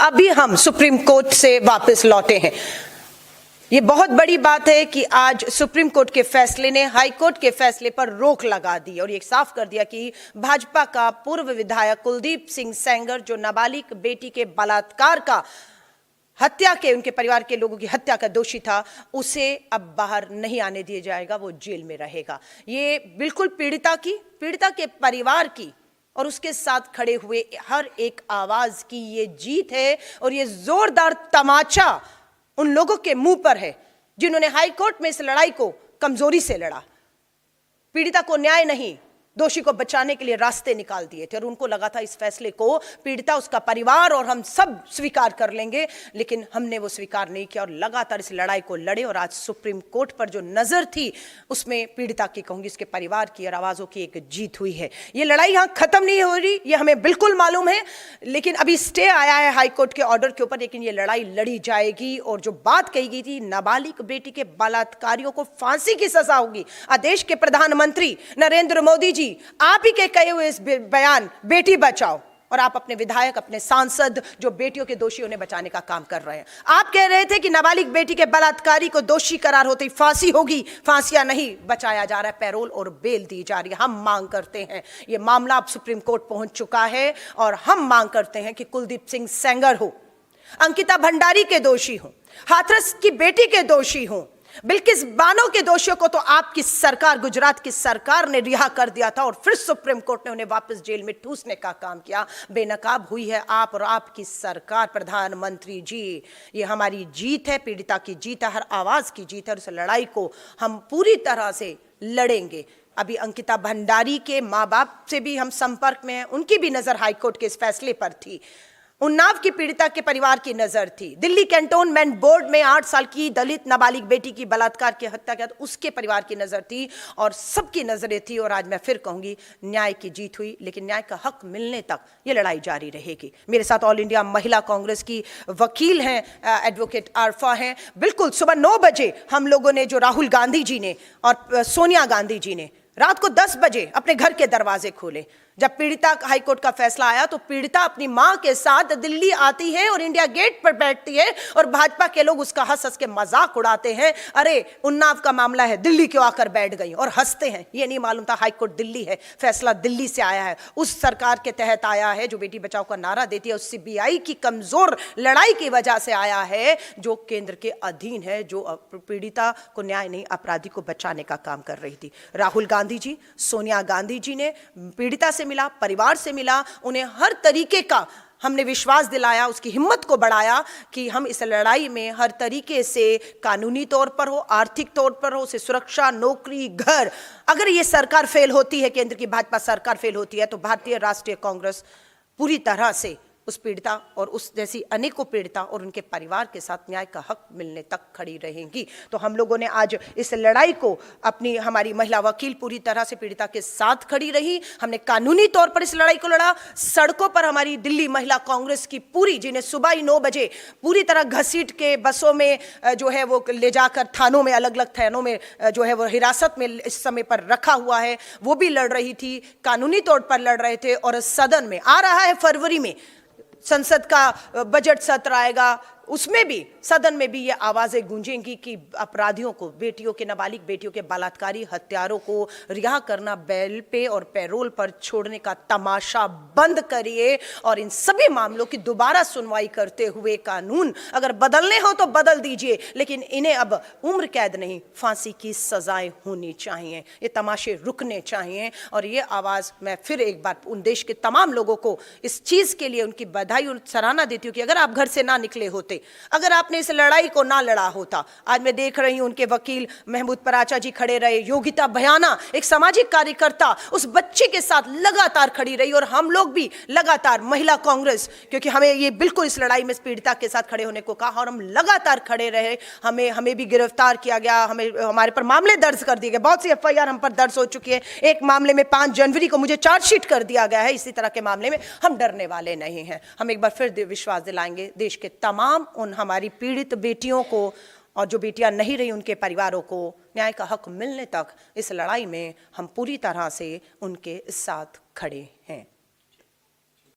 अभी हम supreme court से वापस लौटे हैं। ये बहुत बड़ी बात है कि आज सुप्रीम कोर्ट के फैसले ने हाई कोर्ट के फैसले पर रोक लगा दी और ये साफ कर दिया कि भाजपा का पूर्व विधायक कुलदीप सिंह सेंगर, जो नाबालिग बेटी के बलात्कार का हत्या के उनके परिवार के लोगों की हत्या का दोषी था, उसे अब बाहर नहीं आने दिया जाएगा, वो जेल में रहेगा। ये बिल्कुल पीड़िता के परिवार की और उसके साथ खड़े हुए हर एक आवाज की ये जीत है और ये जोरदार तमाचा उन लोगों के मुंह पर है जिन्होंने हाई कोर्ट में इस लड़ाई को कमजोरी से लड़ा। पीड़िता को न्याय नहीं, दोषी को बचाने के लिए रास्ते निकाल दिए थे और उनको लगा था इस फैसले को पीड़िता, उसका परिवार और हम सब स्वीकार कर लेंगे, लेकिन हमने वो स्वीकार नहीं किया और लगातार इस लड़ाई को लड़े। और आज सुप्रीम कोर्ट पर जो नजर थी उसमें पीड़िता की, कहूंगी उसके परिवार की और आवाजों की एक जीत हुई है। ये लड़ाई यहां खत्म नहीं हो रही, ये हमें बिल्कुल मालूम है, लेकिन अभी स्टे आया है हाई कोर्ट के ऑर्डर के ऊपर, लेकिन ये लड़ाई लड़ी जाएगी। और जो बात कही गई थी नाबालिग बेटी के बलात्कारियों को फांसी की सजा होगी, देश के प्रधानमंत्री नरेंद्र मोदी जी आप ही के कहे हुए इस बयान बेटी बचाओ, और आप अपने विधायक, अपने सांसद जो बेटियों के दोषी उन्हें बचाने का काम कर रहे हैं। आप कह रहे थे कि नाबालिग बेटी के बलात्कारी को दोषी करार होते ही फांसी होगी, फांसियां नहीं, बचाया जा रहा है, पैरोल और बेल दी जा रही है। हम मांग करते हैं, ये मामला अब सुप्रीम कोर्ट पहुंच चुका है और हम मांग करते हैं कि कुलदीप सिंह सेंगर हो, अंकिता भंडारी के दोषी हो, हाथरस की बेटी के दोषी हो, बिल्किस बानो के दोषियों को तो आपकी सरकार, गुजरात की सरकार ने रिहा कर दिया था और फिर सुप्रीम कोर्ट ने उन्हें वापस जेल में ठूसने का काम किया। बेनकाब हुई है आप और आपकी सरकार। प्रधानमंत्री जी, ये हमारी जीत है, पीड़िता की जीत है, हर आवाज की जीत है और इस लड़ाई को हम पूरी तरह से लड़ेंगे। अभी अंकिता भंडारी के माँ बाप से भी हम संपर्क में हैं, उनकी भी नजर हाईकोर्ट के इस फैसले पर थी। उन्नाव की पीड़िता के परिवार की नजर थी। दिल्ली कैंटोनमेंट बोर्ड में 8 साल की दलित नाबालिग बेटी की बलात्कार की हत्या किया, तो उसके परिवार की नजर थी और सबकी नजरें थी। और आज मैं फिर कहूंगी, न्याय की जीत हुई, लेकिन न्याय का हक मिलने तक ये लड़ाई जारी रहेगी। मेरे साथ ऑल इंडिया महिला कांग्रेस की वकील हैं, एडवोकेट आरफा हैं। बिल्कुल सुबह 9 बजे हम लोगों ने, जो राहुल गांधी जी ने और सोनिया गांधी जी ने रात को 10 बजे अपने घर के दरवाजे खोले। जब पीड़िता हाईकोर्ट का फैसला आया तो पीड़िता अपनी मां के साथ दिल्ली आती है और इंडिया गेट पर बैठती है और भाजपा के लोग उसका हंस हंस के मजाक उड़ाते हैं, अरे उन्नाव का मामला है, दिल्ली क्यों आकर बैठ गई, और हंसते हैं। ये नहीं मालूम था हाईकोर्ट दिल्ली है, फैसला दिल्ली से आया है, उस सरकार के तहत आया है जो बेटी बचाओ का नारा देती है, उस सीबीआई की कमजोर लड़ाई की वजह से आया है, जो केंद्र के अधीन है, जो पीड़िता को न्याय नहीं, अपराधी को बचाने का काम कर रही थी। राहुल गांधी जी, सोनिया गांधी जी ने पीड़िता से मिला, परिवार से मिला, उन्हें हर तरीके का हमने विश्वास दिलाया, उसकी हिम्मत को बढ़ाया कि हम इस लड़ाई में हर तरीके से, कानूनी तौर पर हो, आर्थिक तौर पर हो, उसे सुरक्षा, नौकरी, घर, अगर ये सरकार फेल होती है, केंद्र की भाजपा सरकार फेल होती है, तो भारतीय राष्ट्रीय कांग्रेस पूरी तरह से उस पीड़िता और उस जैसी अनेकों पीड़िता और उनके परिवार के साथ न्याय का हक मिलने तक खड़ी रहेंगी। तो हम लोगों ने आज इस लड़ाई को, हमारी महिला वकील पूरी तरह से पीड़िता के साथ खड़ी रही, हमने कानूनी तौर पर इस लड़ाई को लड़ा। सड़कों पर हमारी दिल्ली महिला कांग्रेस की पूरी, जिन्हें सुबह ही 9 बजे पूरी तरह घसीट के बसों में जो है वो ले जाकर थानों में, अलग अलग थानों में जो है वो हिरासत में इस समय पर रखा हुआ है, वो भी लड़ रही थी, कानूनी तौर पर लड़ रहे थे। और सदन में आ रहा है फरवरी में संसद का बजट सत्र आएगा, उसमें भी, सदन में भी ये आवाजें गूंजेंगी कि अपराधियों को, बेटियों के, नाबालिग बेटियों के बलात्कारी हत्यारों को रिहा करना, बेल पे और पैरोल पर छोड़ने का तमाशा बंद करिए और इन सभी मामलों की दोबारा सुनवाई करते हुए कानून अगर बदलने हो तो बदल दीजिए, लेकिन इन्हें अब उम्र कैद नहीं, फांसी की सजाएं होनी चाहिए, ये तमाशे रुकने चाहिए। और ये आवाज मैं फिर एक बार उन देश के तमाम लोगों को इस चीज के लिए उनकी बधाई और सराहना देती हूँ कि अगर आप घर से ना निकले होते, अगर आपने इस लड़ाई को ना लड़ा होता, आज मैं देख रही हूं उनके वकील महमूद पराचा जी खड़े रहे, योगिता भयाना एक सामाजिक कार्यकर्ता उस बच्चे के साथ लगातार खड़ी रही, और हम लोग भी लगातार, महिला कांग्रेस, क्योंकि हमें ये बिल्कुल इस लड़ाई में पीड़िता के साथ खड़े होने को कहा और हम लगातार खड़े रहे। हमें भी गिरफ्तार किया गया, हमारे पर मामले दर्ज कर दिए गए, बहुत सी एफआईआर हम पर दर्ज हो चुकी है। एक मामले में 5 जनवरी को मुझे चार्जशीट कर दिया गया है। इसी तरह के मामले में हम डरने वाले नहीं हैं। हम एक बार फिर विश्वास दिलाएंगे देश के तमाम उन हमारी पीड़ित बेटियों को और जो बेटियां नहीं रही उनके परिवारों को न्याय का हक मिलने तक इस लड़ाई में हम पूरी तरह से उनके साथ खड़े